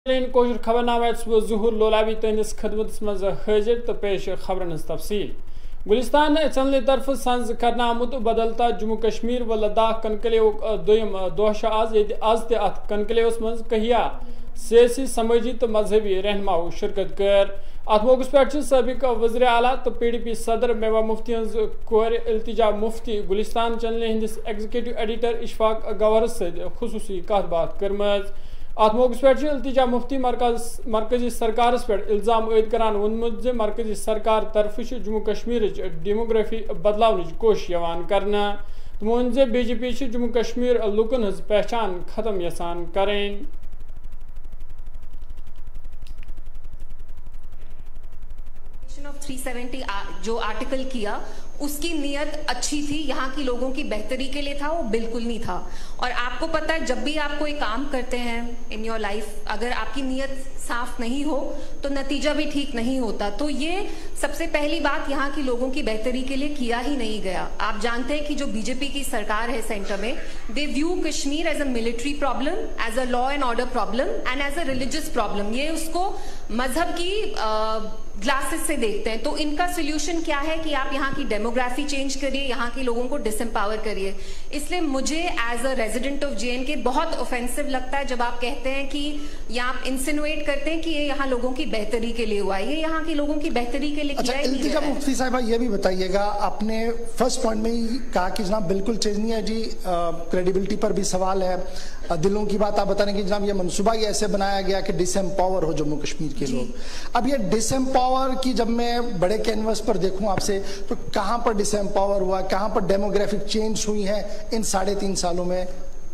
Kosher खबरनामा सुबह जुहूर लोलाबी तहस खदमत मज हाजिर तो पेश खबरन तफसील। गुलिस्तान चैनल तरफ संज करना आमुत बदलता जम्मू कश्मीर व लद्दाख कनकलेव दोयम दोह आज अत कनकलेवस मज कहिया सियासी समाजी तो मजहबी रहनुमाओं शिरकत कर। अत मौके पे सबक वज़ीर आला तो PDP सदर मेवा मुफ्ती core Iltija Mufti Gulistan channel हंदिस executive editor Ishfaq गवर खुसूसी कत बात कर्म। अत मौके पे इल्तिजा मुफ्ती मरकजी सरकार पे इल्जाम आयद करान वोनमुत जे मरकजी सरकार तरफ जम्मू कश्मीर डेमोग्राफी बदलाव कोशिश करना। तमो वोन जे BJP जम्मू कश्मीर लुकन हज पहचान खत्म यसान करें। ऑफ 370 जो आर्टिकल किया उसकी नीयत अच्छी थी, यहाँ की लोगों की बेहतरी के लिए था, वो बिल्कुल नहीं था। और आपको पता है जब भी आप कोई काम करते हैं इन योर लाइफ, अगर आपकी नीयत साफ नहीं हो तो नतीजा भी ठीक नहीं होता। तो ये सबसे पहली बात यहाँ की लोगों की बेहतरी के लिए किया ही नहीं गया। आप जानते हैं कि जो BJP की सरकार है सेंटर में, they view Kashmir as a military problem, as a law and order problem and as a religious problem. ये उसको मजहब की ग्लासेस से देखते हैं। तो इनका सोल्यूशन क्या है कि आप यहाँ की डेमोग्राफी चेंज करिए, यहाँ के लोगों को डिसएम्पावर करिए। इसलिए मुझे as a resident of JNK बहुत ऑफेंसिव लगता है जब आप कहते हैं कि या आप इंसिनुएट करते हैं कि ये यहाँ लोगों की बेहतरी के लिए हुआ है। ये यहाँ के लोगों की बेहतरी के लिए किया है। इल्तिजा मुफ्ती साहिबा ये भी बताइएगा, आपने फर्स्ट पॉइंट में ही कहा कि जनाब बिल्कुल चेंज नहीं है जी, क्रेडिबिलिटी पर भी सवाल है, दिलों की बात आप बता रहे हैं कि जनाब ये मनसूबा ही ऐसे बनाया गया कि डिसएम्पावर हो जम्मू कश्मीर के लोग। अब ये डिसएम्पावर की जब मैं बड़े कैनवस पर देखूं आपसे, तो कहां पर डिसएम्पावर हुआ, कहां पर डेमोग्राफिक चेंज हुई है इन 3.5 सालों में?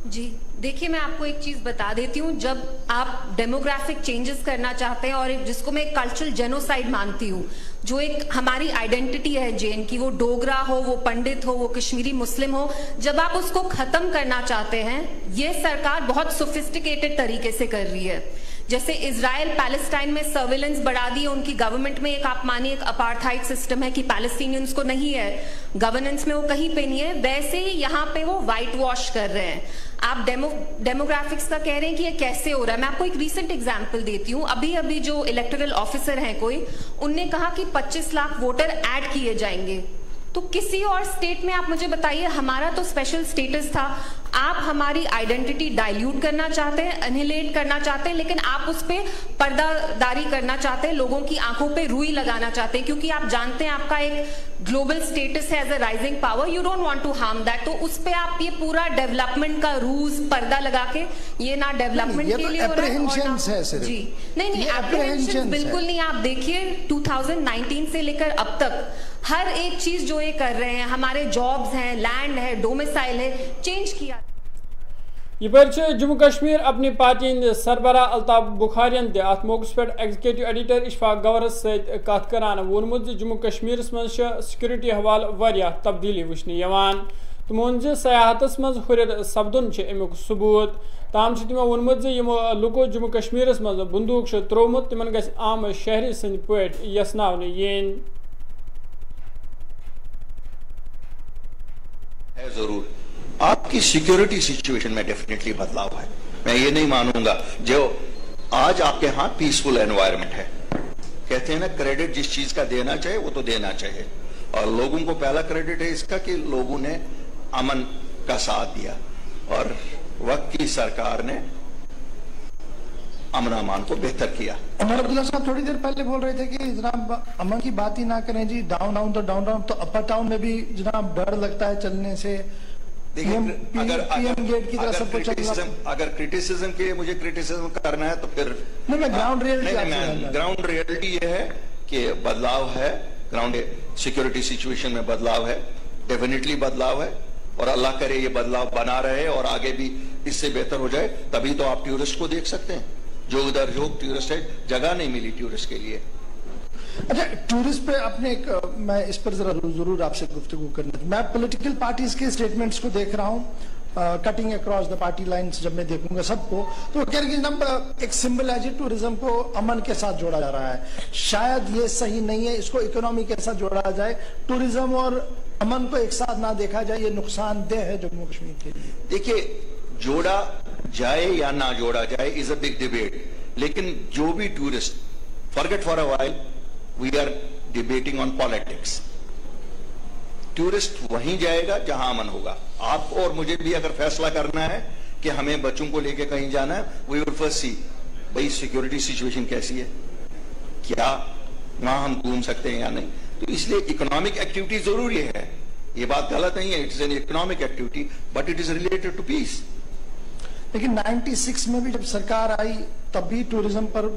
जी देखिए, मैं आपको एक चीज बता देती हूँ। जब आप डेमोग्राफिक चेंजेस करना चाहते हैं, और जिसको मैं कल्चरल जेनोसाइड मानती हूँ, जो एक हमारी आइडेंटिटी है JN की, वो डोगरा हो, वो पंडित हो, वो कश्मीरी मुस्लिम हो, जब आप उसको खत्म करना चाहते हैं, ये सरकार बहुत सोफिस्टिकेटेड तरीके से कर रही है। जैसे इजराइल पैलेस्टाइन में सर्विलेंस बढ़ा दी है, उनकी गवर्नमेंट में एक आप मानिए एक अपार्थाइड सिस्टम है कि पैलेस्टीनियंस को नहीं है, गवर्नेंस में वो कहीं पे नहीं है, वैसे ही यहाँ पे वो वाइट वॉश कर रहे हैं। आप डेमोग्राफिक्स का कह रहे हैं कि ये कैसे हो रहा है। मैं आपको एक रीसेंट एग्जांपल देती हूँ। अभी जो इलेक्टोरल ऑफिसर हैं कोई, उनने कहा कि 25 लाख वोटर ऐड किए जाएंगे। तो किसी और स्टेट में आप मुझे बताइए, हमारा तो स्पेशल स्टेटस था। आप हमारी आइडेंटिटी डाइल्यूट करना चाहते हैं, एनिहिलेट करना चाहते हैं, लेकिन आप उस पर पर्दादारी करना चाहते हैं, लोगों की आंखों पे रुई लगाना चाहते हैं, क्योंकि आप जानते हैं आपका एक ग्लोबल स्टेटस है as a rising power. You don't want to harm that. तो उस पे आप ये पूरा डेवलपमेंट का रूज पर्दा लगा के, ये ना डेवलपमेंट के लिए हो रहा है और जी नहीं एप्रीहेंशन बिल्कुल नहीं। आप देखिए 2019 से लेकर अब तक हर एक चीज जो ये कर रहे हैं, हमारे जॉब्स हैं, लैंड है, डोमिसाइल है, चेंज किया। ये जम्मू कश्मीर अपनी पार्टी सरबरा अल्ताफ बुखारियन अत मौके पे एग्जीक्यूटिव एडिटर इशफाक गवर सत करान वोनमुत जम्मू कश्मीर मज सिक्योरिटी हवाल वारिया तब्दीली वुचने यवान। तमो वोन जे सयाहतस मज हुर सपदुन अमुक सबूत। ताम तमो वोनमुत जे यमो लुको जम्मू कश्मीर मज बंदूक त्रोमुत तिमन गछ आम शहरी सद पट यसनावने यीन। जरूर आपकी सिक्योरिटी सिचुएशन में डेफिनेटली बदलाव है। मैं ये नहीं मानूंगा जो आज आपके यहाँ पीसफुल एनवायरनमेंट है। कहते हैं ना, क्रेडिट जिस चीज का देना चाहिए वो तो देना चाहिए, और लोगों को पहला क्रेडिट है इसका कि लोगों ने अमन का साथ दिया, और वक्त की सरकार ने अमन अमान को बेहतर किया। उमर अब्दुल्ला साहब थोड़ी देर पहले बोल रहे थे कि जनाब अमन की बात ही ना करें जी, डाउन तो डाउन तो अपर टाउन में भी जनाब डर लगता है चलने से। देखिए, अगर क्रिटिसिज्म के मुझे क्रिटिसिज्म करना है तो फिर ग्राउंड रियलिटी ये है कि बदलाव है, ग्राउंड सिक्योरिटी सिचुएशन में बदलाव है, डेफिनेटली बदलाव है, और अल्लाह करे ये बदलाव बना रहे और आगे भी इससे बेहतर हो जाए। तभी तो आप टूरिस्ट को देख सकते हैं, जो उधर जो टूरिस्ट है, जगह नहीं मिली टूरिस्ट के लिए। अच्छा, टूरिस्ट पे अपने मैं इस पर जरूर आपसे गुफ्तगू करना। मैं पॉलिटिकल पार्टीज के स्टेटमेंट्स को देख रहा हूँ, cutting across the party lines जब मैं देखूंगा सबको, तो कह रहे कि एक सिंबल है जी, टूरिज्म को अमन के साथ जोड़ा जा रहा है। शायद ये सही नहीं है, इसको इकोनॉमी के साथ जोड़ा जाए, टूरिज्म और अमन को एक साथ ना देखा जाए, ये नुकसानदेह है जम्मू कश्मीर के लिए। देखिए, जोड़ा जाए या ना जोड़ा जाए इज अ बिग डिबेट, लेकिन जो भी tourist, forget for a while, we are debating on politics. Tourist वहीं जाएगा जहां अमन होगा। आपको और मुझे भी अगर फैसला करना है कि हमें बच्चों को लेके कहीं जाना है, वी विल फर्स्ट सी भाई सिक्योरिटी सिचुएशन कैसी है, क्या वहां हम घूम सकते हैं या नहीं। तो इसलिए इकोनॉमिक एक्टिविटी जरूरी है, ये बात गलत नहीं है, it is an economic activity but it is related to peace. लेकिन 96 में भी जब सरकार आई तब भी टूरिज्म पर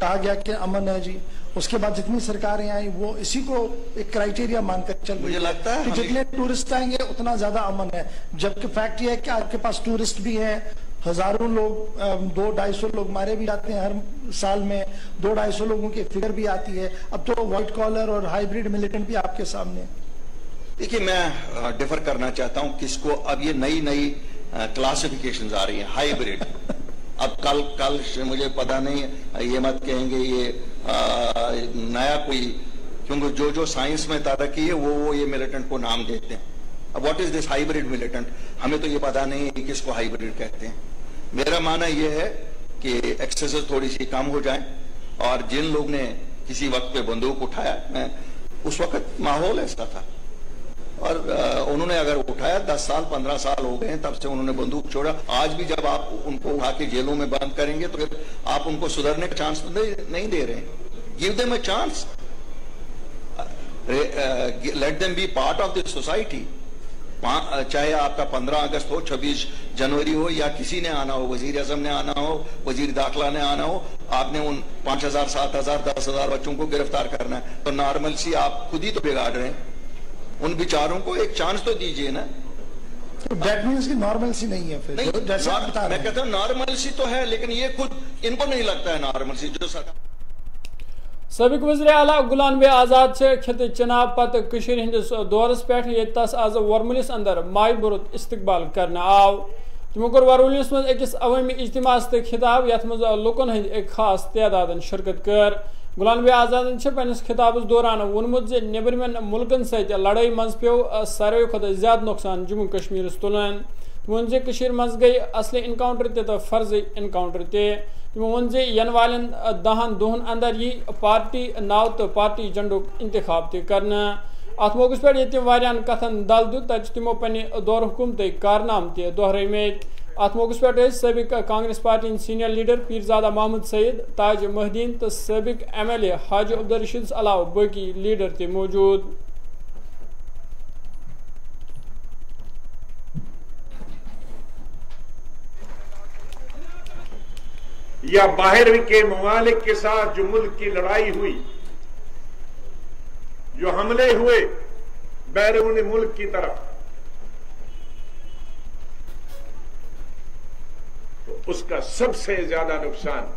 कहा गया कि अमन है जी। उसके बाद जितनी सरकारें आई वो इसी को एक क्राइटेरिया मानकर चल रही है। मुझे लगता है कि जितने टूरिस्ट आएंगे उतना ज्यादा अमन है, जबकि फैक्ट ये है कि आपके पास टूरिस्ट भी है, हजारों लोग, 200-250 लोग मारे भी जाते हैं हर साल में, 200-250 लोगों की फिगर भी आती है। अब तो व्हाइट कॉलर और हाइब्रिड मिलिटेंट भी आपके सामने। देखिए, मैं डिफर करना चाहता हूं किसको। अब ये नई क्लासिफिकेशंस आ रही हैं, हाइब्रिड। अब कल मुझे पता नहीं, ये मत कहेंगे ये नया कोई, क्योंकि जो साइंस में तरक्की है वो ये मिलिटेंट को नाम देते हैं। अब what is this hybrid militant, हमें तो ये पता नहीं है कि किसको हाइब्रिड कहते हैं। मेरा मानना ये है कि एक्सेसेस थोड़ी सी कम हो जाए, और जिन लोग ने किसी वक्त पे बंदूक उठाया, उस वक्त माहौल ऐसा था, और उन्होंने अगर उठाया 10 साल 15 साल हो गए तब से उन्होंने बंदूक छोड़ा। आज भी जब आप उनको उठा के जेलों में बंद करेंगे तो फिर आप उनको सुधरने का चांस नहीं दे रहे हैं। Give them a chance, let them be part of the society. चाहे आपका 15 अगस्त हो, 26 जनवरी हो, या किसी ने आना हो, वजीर आजम ने आना हो, वजीर दाखिला ने आना हो, आपने उन 5000, 7000, 10,000 बच्चों को गिरफ्तार करना है, तो नॉर्मल सी आप खुद ही तो बिगाड़ रहे हैं। उन बेचारों को एक चांस तो दीजिए ना। तो दैट मीन्स कि नॉर्मल सी नहीं है फिर। नहीं, मैं कहता हूं नॉर्मल सी तो है, लेकिन ये खुद इनको नहीं लगता है नॉर्मल सी। जो सरकार सबक वज़ीर आला गुलाम नबी आज़ाद से खित चनाब पत कशीर हिंदिस दौरस पे ये तस आज वरमुलिस अंदर माय बुरुत इस्तकबाल करना आव। तमो कोर वरमुलिस मज अकिस अवामी इज्तिमास ते खिताब यथ मज लुकन हंद एक खास तादादन शिरकत कर। गुलाम नबी आज़ादन पन्निस खिताबस दौरान वोनमुत जे नेबरमेन मुल्कन सत लड़ाई मज पे सारे खुद ज्यादा नुकसान जम्मू कश्मीर तुलन। वोन जे कशीर मज गई असली इनकाउंटर ते तो फर्ज इनकाउंटर ते। वोन जे यन वालन 10 दोहन अंदर ये पार्टी नाव तो पार्टी झंडुक इंतखाब ते करना। अत मौके पे ये वारियान कथन दल दुत तक तमो पन्ने दौर हुकूमत कारनाम ते दोहराइमेत। अत मौके पे सबिक Congress party senior leader Peerzada Mehmood Saeed, Taj Mohiuddin तो सबिक MLA हाजी अब्दुल रशीद अलावा बाकी लीडर ते मौजूद। या बाहर के ममालिक के साथ जो मुल्क की लड़ाई हुई, जो हमले हुए बैरून मुल्क की तरफ, तो उसका सबसे ज्यादा नुकसान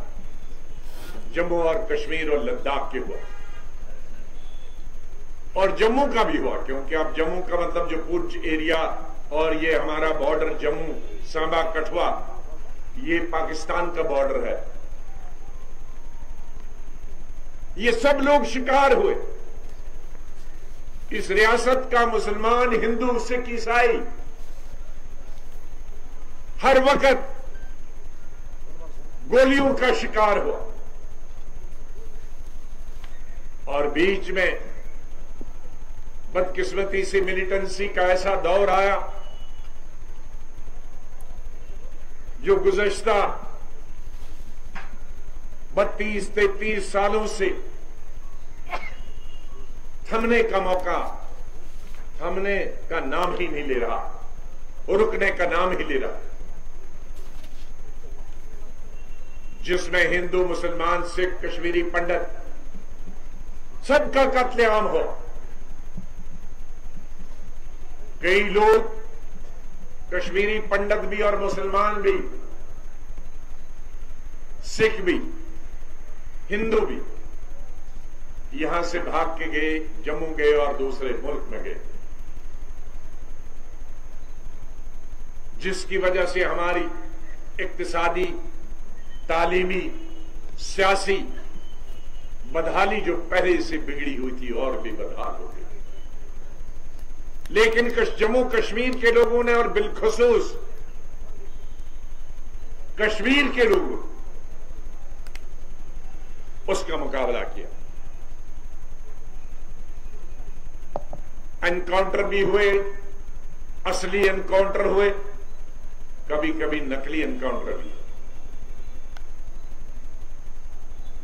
जम्मू और कश्मीर और लद्दाख के हुआ, और जम्मू का भी हुआ। क्योंकि अब जम्मू का मतलब जो पूर्व एरिया और ये हमारा बॉर्डर जम्मू, सांबा, कठुआ, ये पाकिस्तान का बॉर्डर है, ये सब लोग शिकार हुए। इस रियासत का मुसलमान, हिंदू, सिख, ईसाई हर वक्त गोलियों का शिकार हुआ, और बीच में बदकिस्मती से मिलिटेंसी का ऐसा दौर आया जो गुज़श्ता 32-33 सालों से थमने का मौका, थमने का नाम ही नहीं ले रहा, और रुकने का नाम ही ले रहा, जिसमें हिंदू, मुसलमान, सिख, कश्मीरी पंडित सबका कत्लेआम हो। कई लोग, कश्मीरी पंडित भी और मुसलमान भी, सिख भी, हिंदू भी, यहां से भाग के गए, जम्मू गए और दूसरे मुल्क में गए, जिसकी वजह से हमारी इक्तिसादी, तालीमी, सियासी बदहाली जो पहले से बिगड़ी हुई थी और भी बदहाल हो गई। लेकिन जम्मू कश्मीर के लोगों ने, और बिलखुसूस कश्मीर के लोगों, उसका मुकाबला किया। एनकाउंटर भी हुए, असली एनकाउंटर हुए, कभी कभी नकली एनकाउंटर भी।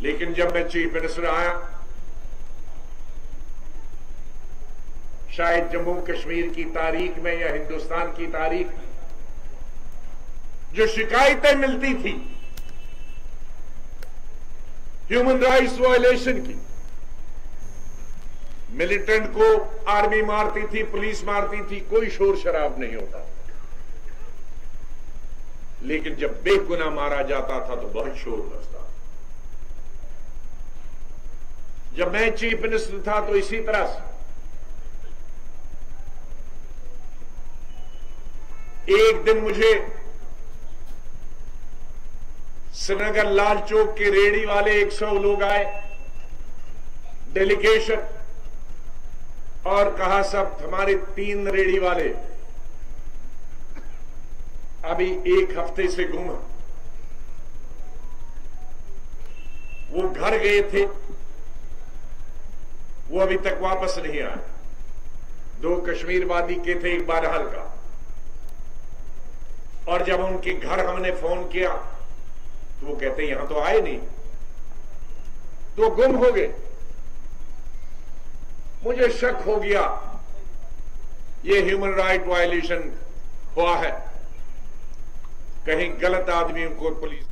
लेकिन जब मैं चीफ मिनिस्टर आया, शायद जम्मू कश्मीर की तारीख में या हिंदुस्तान की तारीख में जो शिकायतें मिलती थी ह्यूमन राइट्स वायलेशन की, मिलिटेंट को आर्मी मारती थी, पुलिस मारती थी, कोई शोर शराब नहीं होता। लेकिन जब बेगुनाह मारा जाता था तो बहुत शोर बजता। जब मैं चीफ मिनिस्टर था तो इसी तरह से एक दिन मुझे श्रीनगर लाल चौक के रेडी वाले 100 लोग आए, डेलीगेशन, और कहा सब हमारे 3 रेडी वाले अभी 1 हफ्ते से गुम हैं। वो घर गए थे, वो अभी तक वापस नहीं आए। 2 कश्मीरवादी के थे, एक बारहल का। और जब उनके घर हमने फोन किया तो वो कहते यहां तो आए नहीं, तो गुम हो गए। मुझे शक हो गया ये ह्यूमन राइट वायलेशन हुआ है, कहीं गलत आदमियों को पुलिस।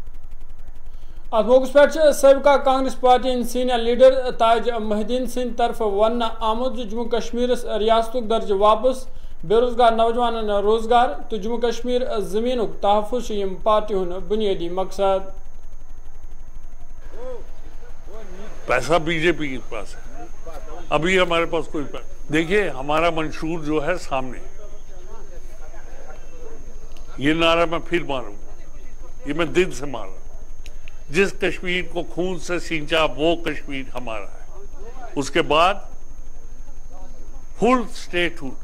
अत मौके पे सबका कांग्रेस पार्टी सीनियर लीडर ताज मोहिद्दीन सिंह तरफ वन आमुद जम्मू कश्मीर रियासत दर्ज वापस, बेरोजगार नौजवान रोजगार तो जम्मू कश्मीर जमीन तहफ़ुज़ पार्टी बुनियादी मकसद। पैसा बीजेपी के पास है, अभी हमारे पास कोई पैसा। देखिए हमारा मंशूर जो है सामने, ये नारा मैं फिर मारूंगा, ये मैं दिल से मार रहा हूं। जिस कश्मीर को खून से सींचा वो कश्मीर हमारा है। उसके बाद full statehood.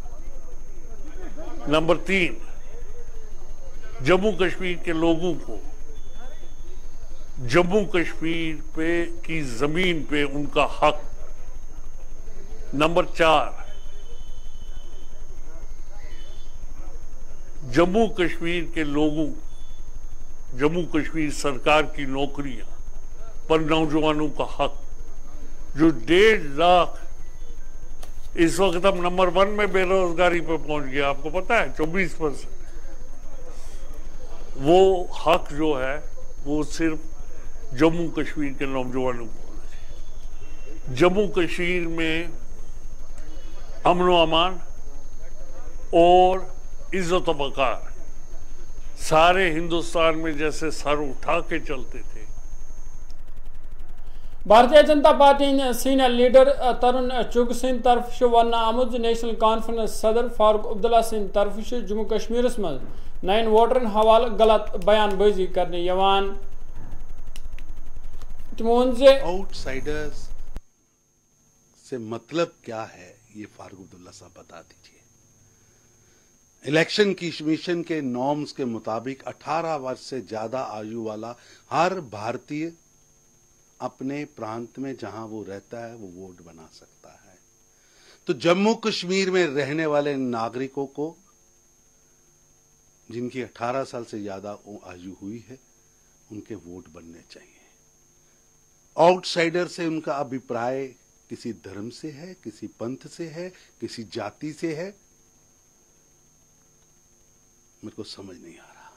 Number 3, Jammu Kashmir के लोगों को जम्मू कश्मीर पे की जमीन पे उनका हक। नंबर 4, जम्मू कश्मीर के लोगों, जम्मू कश्मीर सरकार की नौकरियां पर नौजवानों का हक। जो 1.5 लाख, इस वक्त हम नंबर 1 में बेरोजगारी पे पहुंच गया, आपको पता है 24%। वो हक जो है वो सिर्फ जम्मू कश्मीर के नौजवानों को होना चाहिए। जम्मू कश्मीर में अमन व अमान और इज्जत वक़ार सारे हिंदुस्तान में जैसे सर उठा के चलते थे। Bharatiya Janata party senior leader तरुण चुग सिंह तरफ वन आमुद नेशनल कॉन्फ्रेंस सदर फारूक अब्दुल्ला सिंह तरफ जम्मू कश्मीर मज नयन वोटरन हवाले गलत बयानबाजी करने यवान। आउटसाइडर्स से मतलब क्या है ये फारूक अब्दुल्ला साहब बता दीजिए। इलेक्शन कमीशन के नॉर्म्स के मुताबिक 18 वर्ष से ज्यादा आयु वाला हर भारतीय अपने प्रांत में जहां वो रहता है वो वोट बना सकता है। तो जम्मू कश्मीर में रहने वाले नागरिकों को जिनकी 18 साल से ज्यादा आयु हुई है उनके वोट बनने चाहिए। आउटसाइडर से उनका अभिप्राय किसी धर्म से है, किसी पंथ से है, किसी जाति से है, मेरे को समझ नहीं आ रहा।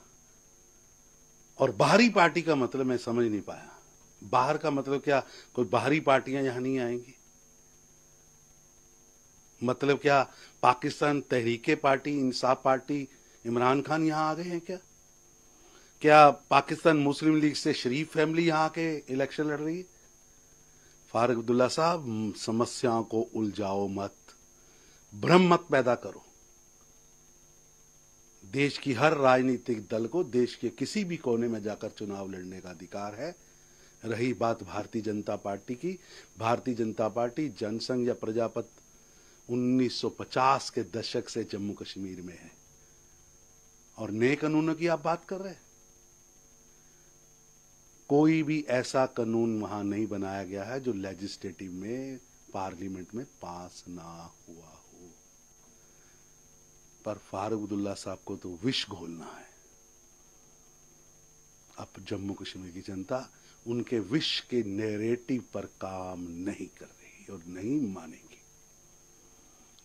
और बाहरी पार्टी का मतलब मैं समझ नहीं पाया। बाहर का मतलब क्या, कोई बाहरी पार्टियां यहां नहीं आएंगी? मतलब क्या पाकिस्तान तहरीके पार्टी, इंसाफ पार्टी, इमरान खान यहां आ गए हैं क्या? क्या पाकिस्तान मुस्लिम लीग से शरीफ फैमिली यहां आके इलेक्शन लड़ रही है? फारूक अब्दुल्ला साहब, समस्याओं को उलझाओ मत, भ्रम मत पैदा करो। देश की हर राजनीतिक दल को देश के किसी भी कोने में जाकर चुनाव लड़ने का अधिकार है। रही बात भारतीय जनता पार्टी की, भारतीय जनता पार्टी जनसंघ या प्रजापत 1950 के दशक से जम्मू कश्मीर में है। और नए कानूनों की आप बात कर रहे हैं। कोई भी ऐसा कानून वहां नहीं बनाया गया है जो लेजिस्लेटिव में, पार्लियामेंट में पास ना हुआ हो। पर फारूक अब्दुल्ला साहब को तो विष घोलना है। अब जम्मू कश्मीर की जनता उनके विष के नैरेटिव पर काम नहीं कर रही और नहीं मानेगी।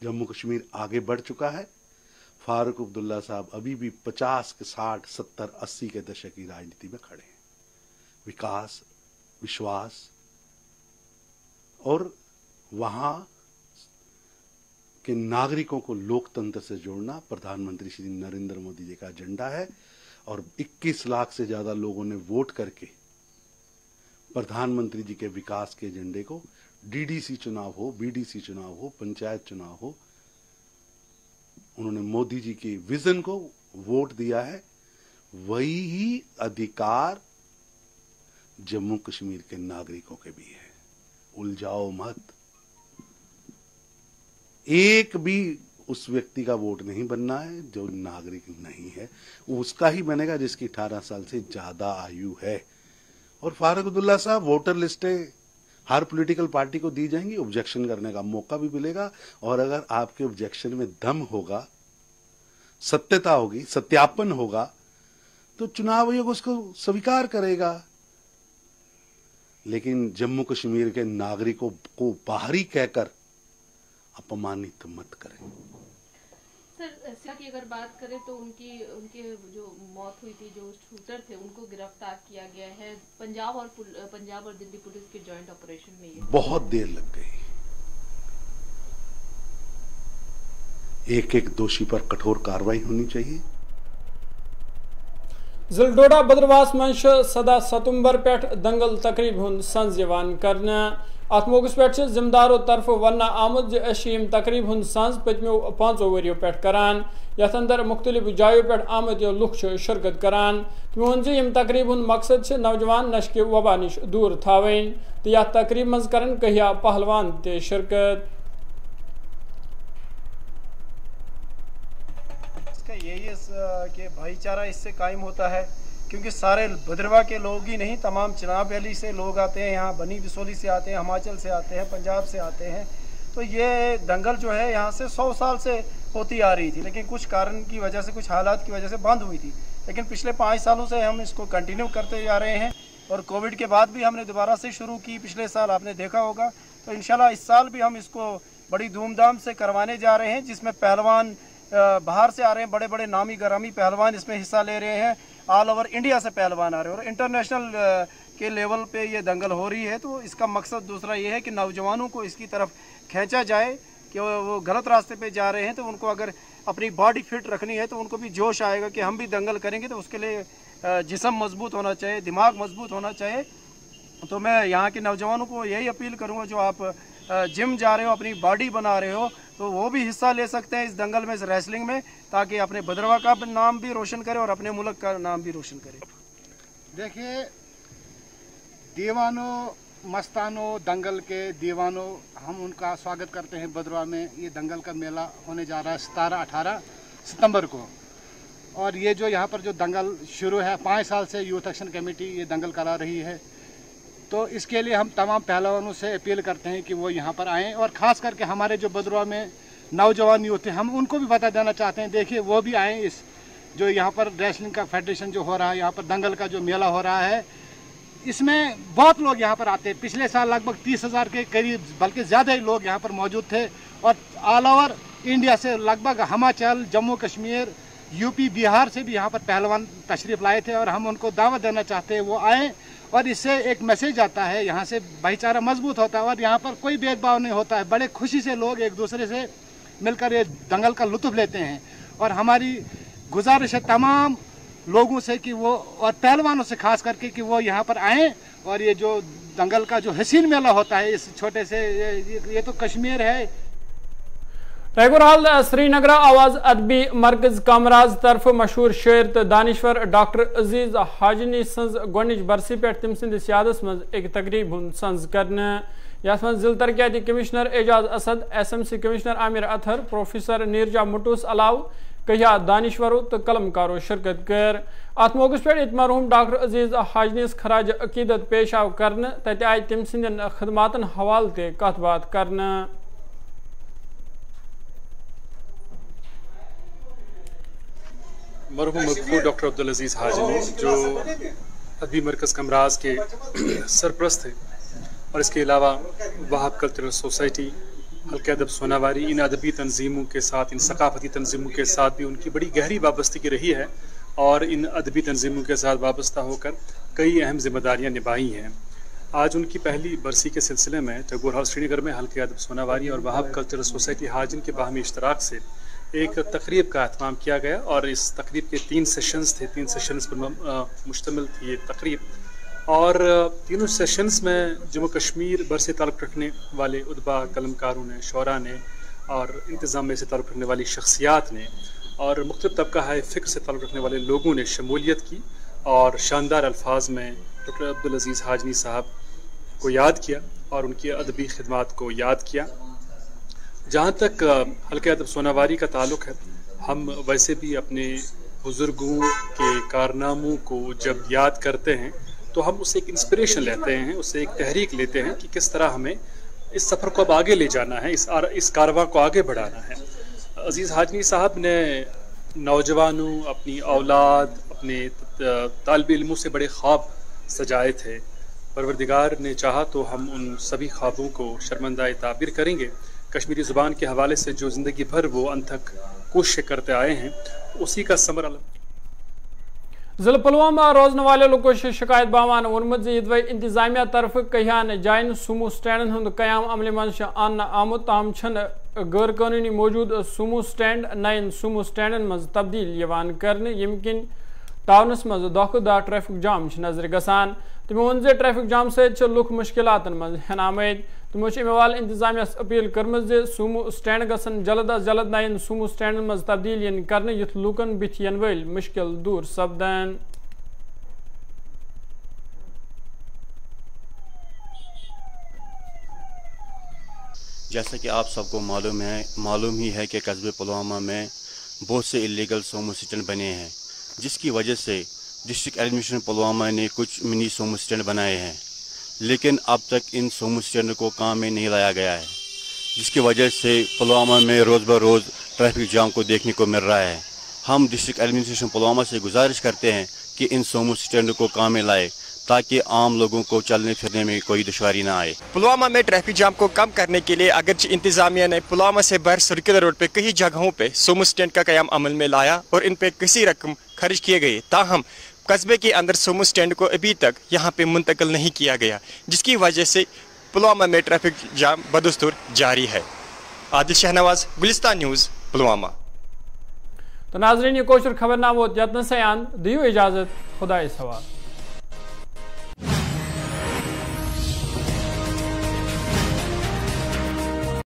जम्मू कश्मीर आगे बढ़ चुका है। फारूक अब्दुल्ला साहब अभी भी 50 के 60 70 80 के दशक की राजनीति में खड़े हैं। विकास, विश्वास और वहां के नागरिकों को लोकतंत्र से जोड़ना प्रधानमंत्री श्री नरेंद्र मोदी जी का एजेंडा है। और 21 लाख से ज्यादा लोगों ने वोट करके प्रधानमंत्री जी के विकास के एजेंडे को, डीडीसी चुनाव हो, बीडीसी चुनाव हो, पंचायत चुनाव हो, उन्होंने मोदी जी के विजन को वोट दिया है। वही ही अधिकार जम्मू कश्मीर के नागरिकों के भी है। उलझाओ मत। एक भी उस व्यक्ति का वोट नहीं बनना है जो नागरिक नहीं है, उसका ही बनेगा जिसकी 18 साल से ज्यादा आयु है। और फारूक अब्दुल्ला साहब, वोटर लिस्टें हर पॉलिटिकल पार्टी को दी जाएंगी, ऑब्जेक्शन करने का मौका भी मिलेगा। और अगर आपके ऑब्जेक्शन में दम होगा, सत्यता होगी, सत्यापन होगा, तो चुनाव आयोग उसको स्वीकार करेगा। लेकिन जम्मू कश्मीर के नागरिकों को बाहरी कहकर अपमानित मत करें। सर की अगर बात करें तो उनके जो मौत हुई थी, जो शूटर थे, उनको गिरफ्तार किया गया है पंजाब और दिल्ली पुलिस के जॉइंट ऑपरेशन में। ये बहुत देर लग गई। एक एक दोषी पर कठोर कार्रवाई होनी चाहिए। जिलडोडा बद्रवास मंच सदा सतुंबर पे दंगल तकरीब हुन संज करने। अत मौके पे जिम्मेदारों तरफ वन आमुद यम तकरीब हुन संज पतमो 5 वरियों पे करान, यथ अंदर मुख्तलिफ जायों पे आमद लुख शिरकत करान। तमो वोन यम तकरीब हुन मकसद नौजवान नशे वबा नश दूर थावन तो यथ तकरीब मज करन कहिया पहलवान ते शिरकत। यही है कि भाईचारा इससे कायम होता है, क्योंकि सारे भद्रवाह के लोग ही नहीं, तमाम चिनाब वैली से लोग आते हैं, यहाँ बनी बिसोली से आते हैं, हिमाचल से आते हैं, पंजाब से आते हैं। तो ये दंगल जो है यहाँ से 100 साल से होती आ रही थी, लेकिन कुछ कारण की वजह से, कुछ हालात की वजह से बंद हुई थी। लेकिन पिछले 5 सालों से हम इसको कंटिन्यू करते जा रहे हैं और कोविड के बाद भी हमने दोबारा से शुरू की, पिछले साल आपने देखा होगा। तो इंशाल्लाह इस साल भी हम इसको बड़ी धूमधाम से करवाने जा रहे हैं, जिसमें पहलवान बाहर से आ रहे हैं, बड़े बड़े नामी गरामी पहलवान इसमें हिस्सा ले रहे हैं। ऑल ओवर इंडिया से पहलवान आ रहे हैं और इंटरनेशनल के लेवल पे ये दंगल हो रही है। तो इसका मकसद दूसरा ये है कि नौजवानों को इसकी तरफ खींचा जाए कि वो गलत रास्ते पे जा रहे हैं, तो उनको अगर अपनी बॉडी फिट रखनी है तो उनको भी जोश आएगा कि हम भी दंगल करेंगे। तो उसके लिए जिस्म मजबूत होना चाहिए, दिमाग मजबूत होना चाहिए। तो मैं यहाँ के नौजवानों को यही अपील करूँगा, जो आप जिम जा रहे हो, अपनी बॉडी बना रहे हो, तो वो भी हिस्सा ले सकते हैं इस दंगल में, इस रेसलिंग में, ताकि अपने भद्रवाह का नाम भी रोशन करे और अपने मुल्क का नाम भी रोशन करे। देखिए, दीवानों, मस्तानों, दंगल के दीवानों, हम उनका स्वागत करते हैं भद्रवाह में। ये दंगल का मेला होने जा रहा है 17-18 सितंबर को। और ये जो यहाँ पर जो दंगल शुरू है, 5 साल से यूथ एक्शन कमेटी ये दंगल करा रही है। तो इसके लिए हम तमाम पहलवानों से अपील करते हैं कि वो यहाँ पर आएँ, और ख़ास करके हमारे जो भद्रवाह में नौजवान यूथ हैं, हम उनको भी बता देना चाहते हैं, देखिए वो भी आएँ। इस जो यहाँ पर रेसलिंग का फेडरेशन जो हो रहा है, यहाँ पर दंगल का जो मेला हो रहा है, इसमें बहुत लोग यहाँ पर आते हैं। पिछले साल लगभग 30,000 के करीब, बल्कि ज़्यादा ही लोग यहाँ पर मौजूद थे। और ऑल ओवर इंडिया से लगभग हिमाचल, जम्मू कश्मीर, यूपी, बिहार से भी यहाँ पर पहलवान तशरीफ़ लाए थे। और हम उनको दावत देना चाहते हैं वो आएँ, और इससे एक मैसेज आता है, यहाँ से भाईचारा मजबूत होता है और यहाँ पर कोई भेदभाव नहीं होता है। बड़े खुशी से लोग एक दूसरे से मिलकर ये दंगल का लुत्फ़ लेते हैं। और हमारी गुजारिश है तमाम लोगों से कि वो, और पहलवानों से खास करके, कि वो यहाँ पर आएँ और ये जो दंगल का जो हसीन मेला होता है इस छोटे से, ये तो कश्मीर है। रेगुराल श्रीनगर आवाज अदबी मरकज कामराज तरफ मशहूर शेर तो दानिश्वर डॉक्टर अजीज हाजनी सज गोनिच बरसी पे तम सदिस यादस मज एक तकरीब हुन संज करने। यथ मज जिला तरक्याती commissioner Ejaz Asad, SMC commissioner Aamir Athar, professor Neerja मुटूस अलाव कहिया दानिश्वरों तो कलमकारों शिरकत कर। अत मौके पे मरहूम डॉक्टर अजीज हाजनीस खराज अकीदत पेश आव करने तत आय तम सिंदन खदमातन हवाल ते कथ बात करने। मरहूम मकबूल डॉक्टर अब्दुल अजीज हाजनी जो अदबी मरकज़ कमराज के सरप्रस्त थे और इसके अलावा वहाब कल्चरल सोसाइटी, हल्के अदब सोनावारी, इन अदबी तंजीमों के साथ, इन सकाफती तंजीमों के साथ भी उनकी बड़ी गहरी वाबस्तगी रही है और इन अदबी तंजीमों के साथ वाबस्ता होकर कई अहम जिम्मेदारियाँ निभाई हैं। आज उनकी पहली बरसी के सिलसिले में टैगोर हॉल श्रीनगर में हल्के अदब सोनावारी और वहाब कल्चरल सोसाइटी हाजिन के बाहमी इश्तराक से एक तकरीब का एहतमाम किया गया और इस तकरीब के 3 सेशंस थे, 3 सेशंस पर मुश्तमिल थी ये तकरीब। और तीनों सेशंस में जम्मू कश्मीर भर से ताल्लुक़ रखने वाले उदबा, कलमकारों ने, शोरा ने और इंतज़ाम से ताल्लुक़ रखने वाली शख्सियात ने और मुख्तलिफ़ तबका है फ़िक्र से ताल्लुक़ रखने वाले लोगों ने शमूलियत की और शानदार अल्फाज में डॉक्टर अब्दुल अजीज़ हाजनी साहब को याद किया और उनकी अदबी खिदमात को याद किया। जहाँ तक हल्के अदब सोनावारी का ताल्लुक़ है, हम वैसे भी अपने बुज़ुर्गों के कारनामों को जब याद करते हैं तो हम उससे एक इंस्पिरेशन लेते हैं, उससे एक तहरीक लेते हैं कि किस तरह हमें इस सफ़र को अब आगे ले जाना है, इस कारवां को आगे बढ़ाना है। अजीज़ हाजनी साहब ने नौजवानों, अपनी औलाद, अपने तालिब इल्मों से बड़े ख्वाब सजाए थे। परवरदिगार ने चाहा तो हम उन सभी ख्वाबों को शर्मंदा ताबीर करेंगे। कश्मीरी ज़ुबान के हवाले से जो ज़िंदगी भर वो अनथक कोशिश करते आए हैं, उसी का समर ज़िला पुलवामा रोजन वाले लोगों से शिकायत बावान वोनमत यदवे इंतजामिया तरफ कहियान जायन सुमो स्टैंडन हुंद कयाम अमले मंश आन आमुद ताम छन गैर कानूनी मौजूद सुमो स्टैंड नयन सुमो स्टैंडन मज तब्दील यवान करने यमकिन टाउनस मज दोखदा ट्रैफिक जाम नजर गसान। तमो वन जे ट्रैफिक जाम से लुक मुश्किलातन मज हन आमद। तमो अमेवाल इंतजामिया अपील कर्म सुमो स्टैंड गसन जल्द अज जल्द नयन सुमो स्टैंड मज तब्दील यन करने युथ लूकन बिथ यन वल मुश्किल दूर सपदन। जैसा कि आप सबको मालूम ही है कि कस्बे पुलवामा में बहुत से इलीगल सोमो स्टैंड बने हैं, जिसकी वजह से डिस्ट्रिक्ट एडमिनिस्ट्रेशन पुलवामा ने कुछ मिनी सोमो स्टैंड बनाए हैं, लेकिन अब तक इन सोमो स्टैंड को काम में नहीं लाया गया है, जिसकी वजह से पुलवामा में रोज़ ब रोज़ ट्रैफिक जाम को देखने को मिल रहा है। हम डिस्ट्रिक्ट एडमिनिस्ट्रेशन पुलवामा से गुजारिश करते हैं कि इन सोमो स्टैंड को काम में लाए ताकि आम लोगों को चलने फिरने में कोई दुश्वारी ना आए। पुलवामा में ट्रैफिक जाम को कम करने के लिए अगरचे इंतजामिया ने पुलवामा से बाहर सर्कुलर रोड पे कई जगहों पे सोमो स्टैंड का कयाम अमल में लाया और इन पे किसी रकम खर्च किए गए, ताहम कस्बे के अंदर सोमो स्टैंड को अभी तक यहाँ पे मुंतकिल नहीं किया गया, जिसकी वजह से पुलवामा में ट्रैफिक जाम बदस्तूर जारी है। आदिल शहनवाज, गुलिस्तान न्यूज़, पुलवामा। तो नाज़रीन, ये कोशर खबरनामा यतन से आन दियो इजाज़त, खुदा इस हवाले।